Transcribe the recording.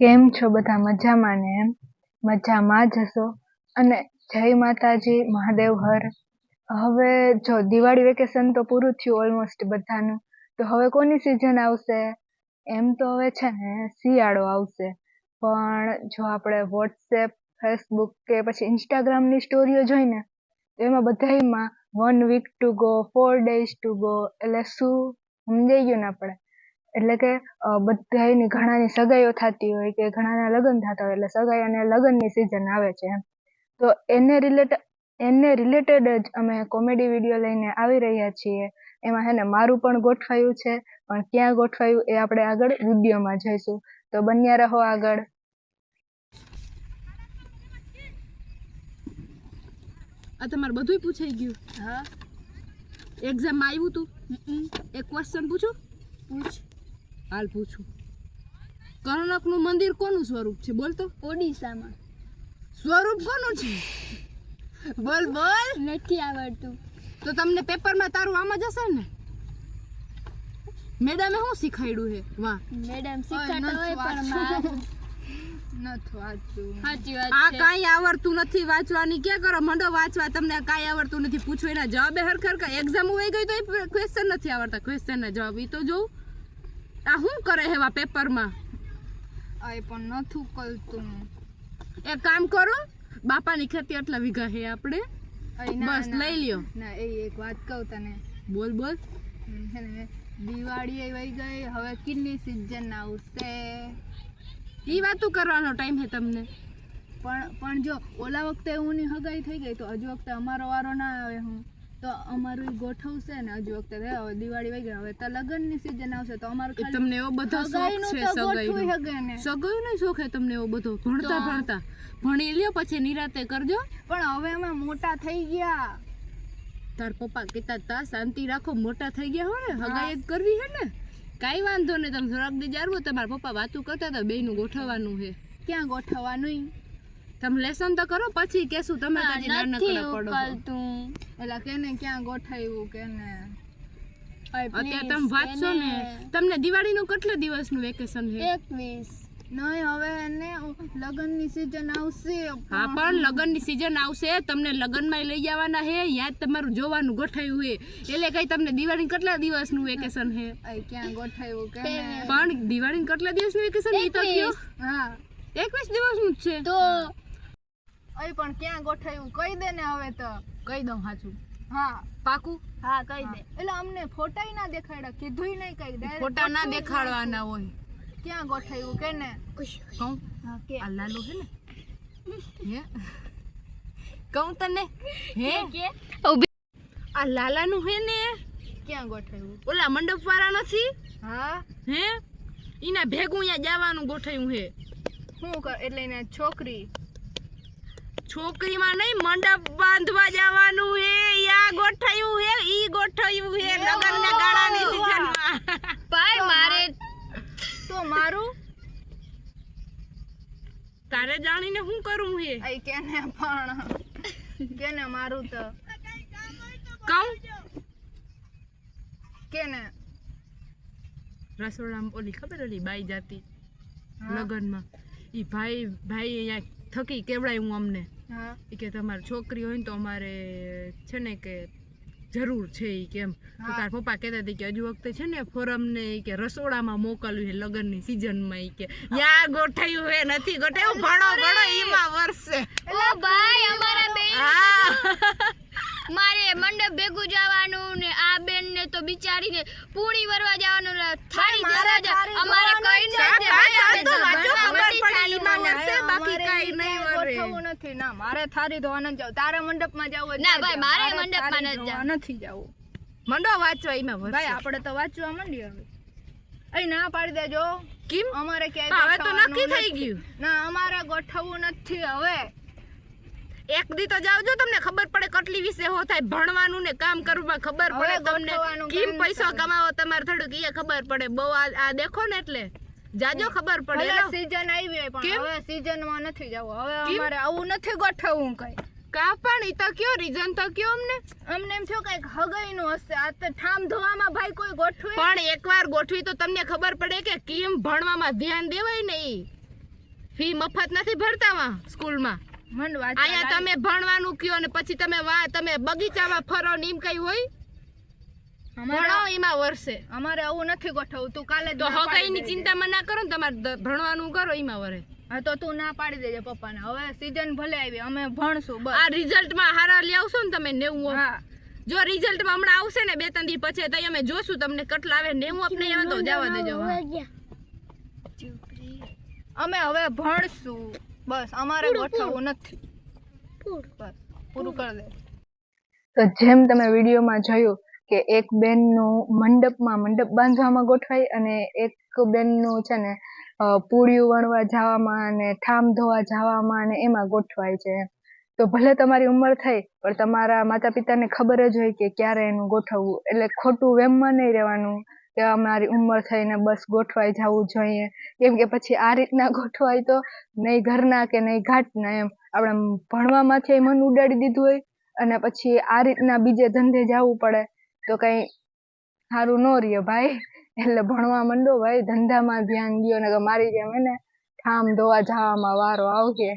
કેમ છો બધા? મજામાં ને? એમ મજામાં જ હશો. અને જય માતાજી, મહાદેવ હર. હવે જો દિવાળી વેકેશન તો પૂરું થયું ઓલમોસ્ટ બધાનું, તો હવે કોની સિઝન આવશે? એમ તો હવે છે ને શિયાળો આવશે, પણ જો આપણે વોટ્સએપ, ફેસબુક કે પછી ઇન્સ્ટાગ્રામની સ્ટોરીઓ જોઈને તો એમાં બધાયમાં 1 week to go, 4 days to go, એટલે શું સમજાઈ ગયું ને આપણે? એટલે કે બધાયની ઘણાની સગાઈઓ થતી હોય કે ઘણાના લગ્ન થતા હોય, એટલે સગાઈ અને લગ્નની સિઝન આવે છે એમ. તો એને રિલેટેડ જ અમે કોમેડી વિડીયો લઈને આવી રહ્યા છીએ. એમાં હે ને મારું પણ ગોઠવાયું છે, પણ ક્યાં ગોઠવાયું એ આપણે આગળ વિડીયોમાં જોઈશું. તો બન્યા રહો આગળ. આ તમારે બધુંય પૂછાઈ ગયું? હા. એક્ઝામમાં આવ્યું તું? એક ક્વેશ્ચન પૂછું? પૂછ. હાલ પૂછું. કર્ણકનું મંદિર કોનું સ્વરૂપ છે? બોલ તો. ઓડિશામાં. સ્વરૂપ કોનું છે? બોલ બોલ. નથી આવડતું. તો તમને પેપરમાં તારું આમ જ હશે ને? મેડમે શું શીખવાડ્યું છે? વાહ. મેડમ શીખવાડતા હોય પણ મારું નથી વાંચતું. સાચી વાત આ છે. કાંઈ આવડતું નથી વાંચવાની. ક્યાં કરો મંડો વાંચવા? તમને કાંઈ આવડતું નથી. પૂછો એના જવાબ હરખર. એક્ઝામ હોય ગઈ તો ક્વેશ્ચન નથી આવડતા. ક્વેશ્ચનના જવાબ ઈ તો જોઉં. આ શું કરે એવા પેપરમાં? આ પણ નથું કલતું. એક કામ કરો, બાપાની ખેતી આટલા વીઘા છે આપણે, બસ લઈ લ્યો. ના એ એક વાત કહું તને. બોલ બોલ. હે ને દિવાળી આવી ગઈ, હવે કિલ્લી સિઝન આવશે. ઈ વાતું કરવાનો ટાઈમ છે તમને? પણ જો ઓલા વખતે એની હગાઈ થઈ ગઈ તો હજુ વખતે અમારો વારો ના આવે. હું તો અમારું ગોઠવશે ને હજુ વખતે. હવે દિવાળી વહી ગઈ, હવે તો લગ્નની સિઝન આવશે તો અમારું તમને એવો બધો શોખ છે સગાઈનો? સગાઈનો શોખ છે તમને એવો બધો? ભણતા ભણી લ્યો પછી નિરાતે કરજો. પણ હવે અમે મોટા થઈ ગયા. તાર પપ્પા કહેતા તા શાંતિ રાખો, મોટા થઈ ગયા હો ને, હગાઈ જ કરવી હે ને. કાંઈ વાંધો નહીં, તમે થોડાક દી જાળવો. તમારા પપ્પા વાતું કરતા હતા બેયનું ગોઠવવાનું છે. ક્યાં ગોઠવવાનું? તમે લેસન તો કરો પછી કેશું. તમે તો હજી નાનકડા પડો. એટલે કેને ક્યાં ગોઠવ્યું કેને? અત્યારે તમે વાંચશો ને. તમને દિવાળીનું કેટલા દિવસનું વેકેશન છે? 21. નહીં, હવે એને લગ્નની સિઝન આવશે. હા પણ લગ્નની સિઝન આવશે, તમને લગ્નમાં લઈ જવાના છે, યાદ તમારું જોવાનું ગોઠવ્યું છે. એટલે કઈ તમને દિવાળી કેટલા દિવસનું વેકેશન છે? ક્યાં ગોઠવ્યું કે? પણ દિવાળી કેટલા દિવસનું વેકેશન એ તો કયો? હા 21 દિવસનું જ છે. તો પણ ક્યાં ગોઠવ્યું કહી દે ને. હવે તો કહી દઉં સાચું? હા પાકું? હા કહી દે. એટલે અમને ફોટાય ના દેખાડ્યા, કીધુંય નહીં કઈ. ફોટા ના દેખાડવાના હોય. ક્યાં ગોઠવ્યું કે ને? કહું? હા કે આ લાલો છે ને, હે કહું તને? હે કે આ લાલાનું હે ને, ક્યાં ગોઠવ્યું? ઓલા મંડપ વાળા નથી હા હે, ઈના ભેગું અહીંયા જવાનું ગોઠવ્યું હે. શું કર? એટલે એને છોકરીમાં નહીં, મંડપ બાંધવા જવાનું હે. યા ગોઠવ્યું હે, ઈ ગોઠવ્યું હે લગનના ગાળાની સીઝનમાં. ભાઈ મારે તો મારું તારે જાણીને શું કરું હે? આઈ કેને પણ કેને મારું તો કહું કેને? રસોડામાં ઓલી ખબર ઓલી બાઈ જાતી લગનમાં, ઈ ભાઈ અહીંયા થકી કેવડાયું અમને. હા એ કે તમારી છોકરી હોય ને તો અમારે છે ને કે જરૂર છે. ઈ કેમ તો તાર પપ્પા કહેતા હતા કે હજુ વખતે છે ને ફોરમ ને કે રસોડામાં મોકલ્યું છે લગ્નની સિઝનમાં. ઈ કે યા ગોઠવ્યું હે, નથી ગોઠવ્યું. ભણો ઈમાં વર્ષે. ઓ ભાઈ અમારા બેન હા મારે મંડપ ભેગું જવાનું ને આ બેન ને તો બિચારીને પૂણી વરવા જવાનું ને થાળી જવા જ અમારે કઈ ગોઠવવું નથી. ના મારે થાળી ધોવા નથી જવું. તારે મંડપમાં જવું? ના ભાઈ મારે મંડપમાં નથી જવું. મંડો વાંચવા ઈમાં વર્ષે. ભાઈ આપણે તો વાંચવા માંડીએ હવે. અહીં ના પાડી દેજો. કેમ? અમારે ક્યાંય હવે તો નક્કી થઈ ગયું. ના અમારે ગોઠવવું નથી હવે. એક દી તો જાવજો, તમને ખબર પડે કેટલી વિશે હો થાય. ભણવાનું ને કામ કરવા ખબર પડે તમને. કેમ પૈસો કમાવો તમારે થોડુંક એ ખબર પડે. બહુ આ દેખો ને એટલે જાજો ખબર પડે. સીઝન આવી પણ હવે સીઝન માં નથી જવું. હવે અમારે આવું નથી ગોઠવવું કઈ. કા પણ ઈ તો કયો રીઝન તો કયો અમને એમ થયું કઈક હગાઈ નું હશે. આ તો ઠામ ધોવામાં ભાઈ કોઈ ગોઠવે પણ એકવાર ગોઠવી તો તમને ખબર પડે કે કેમ ભણવામાં ધ્યાન દેવાય ને. ફી મફત નથી ભરતા વા સ્કૂલમાં. મન વાત અહીંયા તમે ભણવાનું કયો ને પછી તમે બગીચામાં ફરો ને એમ કઈ હોય? ભણો એમાં વર્ષે. અમારે આવું નથી ગોઠવું. તું કાલે તો હગાઈની ચિંતામાં ના કરો ને, તમારે ભણવાનું કરો એમાં વરે. હા તો તું ના પાડી દેજે પપ્પાને. હવે સીઝન ભલે આવી, અમે ભણશું બસ. આ રિઝલ્ટમાં હારા લઈ આવશો ને તમે 90 હા જો રિઝલ્ટમાં હમણાં આવશે ને 2-3 દી પછી તો અમે જોશું તમને કેટલા આવે. 90 અપ નહીં આવે તો જવા દેજો. અમે હવે ભણશું બસ. અમારે ગોઠવવું નથી. બસ પૂરું કરી દે. તો જેમ તમે વિડીયોમાં જોયું કે એક બેનનું મંડપ બાંધવામાં ગોઠવાય અને એક બેનનું છે ને પૂળિયું વણવા જવામાં અને ઠામ ધોવા જવામાં અને એમાં ગોઠવાય છે. તો ભલે તમારી ઉંમર થઈ પણ તમારા માતા પિતાને ખબર જ હોય કે ક્યારે એનું ગોઠવવું. એટલે ખોટું વેમમાં નહીં રહેવાનું કે અમારી ઉંમર થઈને બસ ગોઠવાઈ જવું જોઈએ, કેમ કે પછી આ રીતના ગોઠવાય તો નહીં ઘરના કે નહીં ઘાટના. એમ આપણે ભણવામાંથી મન ઉડાડી દીધું હોય અને પછી આ રીતના બીજે ધંધે જવું પડે તો કઈ સારું ન રહે ભાઈ. એટલે ભણવા માંડો ભાઈ, ધંધામાં ધ્યાન દો ને મારી જેમ એને ઠામ ધોવા જવામાં વારો આવશે.